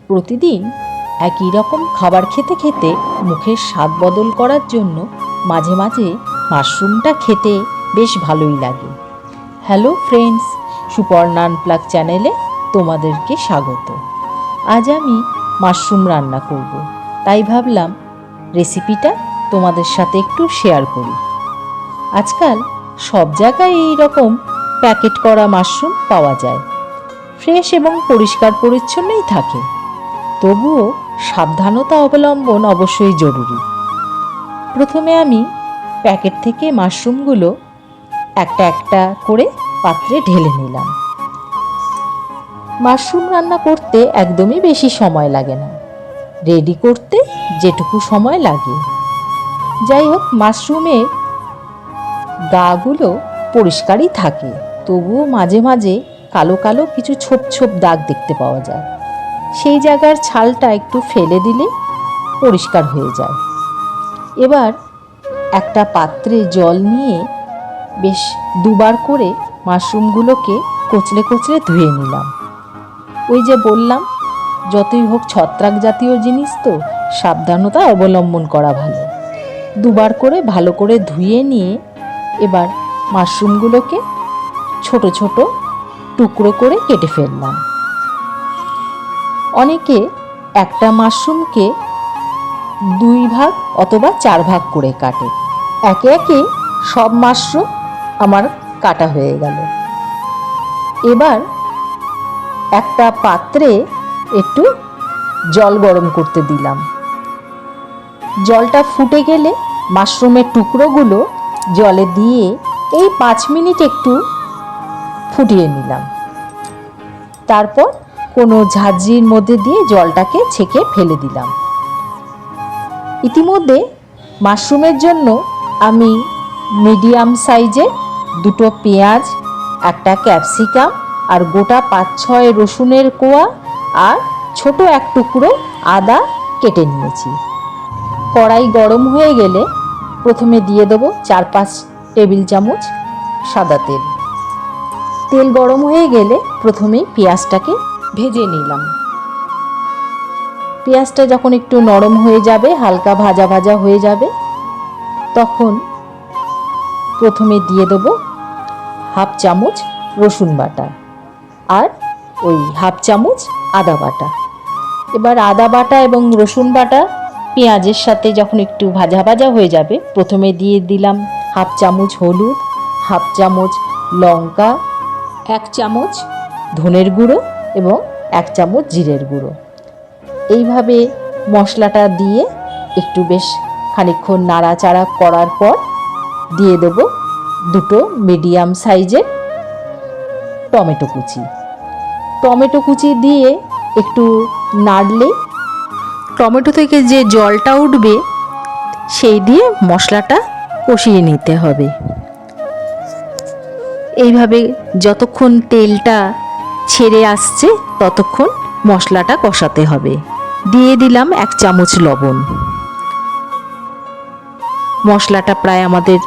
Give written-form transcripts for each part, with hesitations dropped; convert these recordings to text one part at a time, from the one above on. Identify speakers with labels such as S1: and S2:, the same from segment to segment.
S1: প্রতিদিন একই রকম খাবার খেতে খেতে মুখের স্বাদ বদল করার জন্য মাঝে মাঝে মাশরুমটা খেতে বেশ ভালোই লাগে। হ্যালো ফ্রেন্ডস, সুপর্ণা আনপ্লাগ চ্যানেলে তোমাদেরকে স্বাগত। আজ আমি মাশরুম রান্না করব, তাই ভাবলাম রেসিপিটা তোমাদের সাথে একটু শেয়ার করি। আজকাল সব জায়গায় এই রকম প্যাকেট করা মাশরুম পাওয়া যায়, ফ্রেশ এবং পরিষ্কার পরিচ্ছন্নই থাকে, তবুও সাবধানতা অবলম্বন অবশ্যই জরুরি। প্রথমে আমি প্যাকেট থেকে মাশরুমগুলো একটা একটা করে পাত্রে ঢেলে নিলাম। মাশরুম রান্না করতে একদমই বেশি সময় লাগে না, রেডি করতে যেটুকু সময় লাগে। যাই হোক, মাশরুমের গাগুলো পরিষ্কারই থাকে, তবুও মাঝে মাঝে কালো কালো কিছু ছোপ ছোপ দাগ দেখতে পাওয়া যায়। সেই জায়গার ছালটা একটু ফেলে দিলে পরিষ্কার হয়ে যায়। এবার একটা পাত্রে জল নিয়ে বেশ দুবার করে মাশরুমগুলোকে কচলে কচলে ধুয়ে নিলাম। ওই যে বললাম, যতই হোক ছত্রাক জাতীয় জিনিস তো সাবধানতা অবলম্বন করা ভালো। দুবার করে ভালো করে ধুয়ে নিয়ে এবার মাশরুমগুলোকে ছোট ছোট টুকরো করে কেটে ফেললাম। অনেকে একটা মাশরুমকে 2 ভাগ অথবা 4 ভাগ করে কাটে। একে একে সব মাশরুম আমার কাটা হয়ে গেল। এবার একটা পাত্রে একটু জল গরম করতে দিলাম। জলটা ফুটে গেলে মাশরুমের টুকরোগুলো জলে দিয়ে এই 5 মিনিট একটু ফুটিয়ে নিলাম। তারপর কোনো ঝাঁঝরির মধ্যে দিয়ে জলটাকে ছেঁকে ফেলে দিলাম। ইতিমধ্যে মাশরুমের জন্য আমি মিডিয়াম সাইজের 2টো পেঁয়াজ, একটা ক্যাপসিকাম আর গোটা 5-6 রসুনের কোয়া আর ছোট এক টুকরো আদা কেটে নিয়েছি। কড়াই গরম হয়ে গেলে প্রথমে দিয়ে দেবো 4-5 টেবিল চামচ সাদা তেল। তেল গরম হয়ে গেলে প্রথমেই পেঁয়াজটাকে ভেজে নিলাম। পেঁয়াজটা যখন একটু নরম হয়ে যাবে, হালকা ভাজা ভাজা হয়ে যাবে, তখন প্রথমে দিয়ে দেবো 1/2 চামচ রসুন বাটা আর ওই 1/2 চামচ আদা বাটা। এবার আদা বাটা এবং রসুন বাটা পেঁয়াজের সাথে যখন একটু ভাজা ভাজা হয়ে যাবে, প্রথমে দিয়ে দিলাম 1/2 চামচ হলুদ, 1/2 চামচ লঙ্কা, 1 চামচ ধনের গুঁড়ো এবং 1 চামচ জিরের গুঁড়ো। এইভাবে মশলাটা দিয়ে একটু বেশ খানিকক্ষণ নাড়াচাড়া করার পর দিয়ে দেবো 2টো মিডিয়াম সাইজের টমেটো কুচি। টমেটো কুচি দিয়ে একটু নাড়লেই টমেটো থেকে যে জলটা উঠবে সেই দিয়ে মশলাটা কষিয়ে নিতে হবে। এইভাবে যতক্ষণ তেলটা ছেড়ে আসছে ততক্ষণ মশলাটা কষাতে হবে। দিয়ে দিলাম 1 চামচ লবণ। মশলাটা প্রায় আমাদের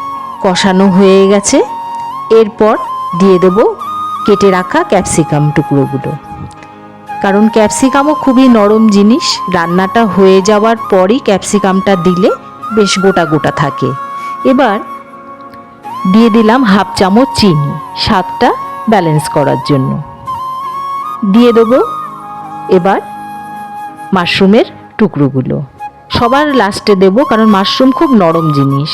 S1: কষানো হয়ে গেছে। এরপর দিয়ে দেবো কেটে রাখা ক্যাপসিকাম টুকরোগুলো, কারণ ক্যাপসিকামও খুবই নরম জিনিস। রান্নাটা হয়ে যাওয়ার পরই ক্যাপসিকামটা দিলে বেশ গোটা গোটা থাকে। এবার দিয়ে দিলাম 1/2 চামচ চিনি, স্বাদটা ব্যালেন্স করার জন্য। দিয়ে দেবো এবার মাশরুমের টুকরোগুলো। সবার লাস্টে দেব, কারণ মাশরুম খুব নরম জিনিস,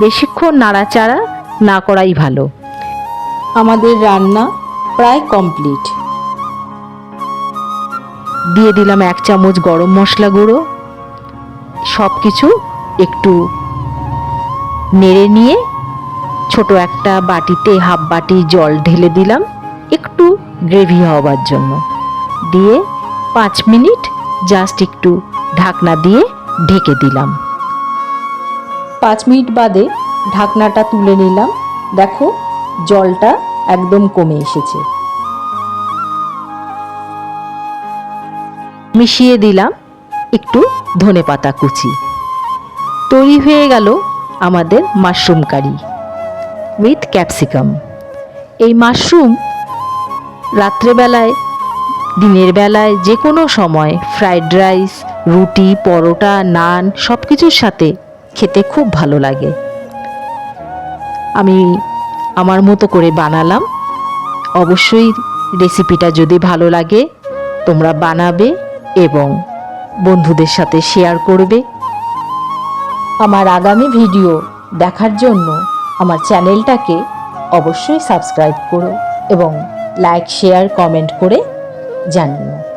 S1: বেশিক্ষণ নাড়াচাড়া না করাই ভালো। আমাদের রান্না প্রায় কমপ্লিট। দিয়ে দিলাম 1 চামচ গরম মশলা গুঁড়ো। সব কিছু একটু নেড়ে নিয়ে ছোট একটা বাটিতে 1/2 বাটি জল ঢেলে দিলাম একটু গ্রেভি হওয়ার জন্য। দিয়ে 5 মিনিট জাস্ট একটু ঢাকনা দিয়ে ঢেকে দিলাম। 5 মিনিট বাদে ঢাকনাটা তুলে নিলাম। দেখো, জলটা একদম কমে এসেছে। মিশিয়ে দিলাম একটু ধনেপাতা কুচি। তৈরি হয়ে গেল আমাদের মাশরুম কারি উইথ ক্যাপসিকাম। এই মাশরুম রাত্রেবেলায় দিনের বেলায় যে কোনো সময় ফ্রাইড রাইস, রুটি, পরোটা, নান সব কিছুর সাথে খেতে খুব ভালো লাগে। আমি আমার মতো করে বানালাম। অবশ্যই রেসিপিটা যদি ভালো লাগে তোমরা বানাবে এবং বন্ধুদের সাথে শেয়ার করবে। আমার আগামী ভিডিও দেখার জন্য আমার চ্যানেলটাকে অবশ্যই সাবস্ক্রাইব করো এবং লাইক, শেয়ার, কমেন্ট করে জানিও।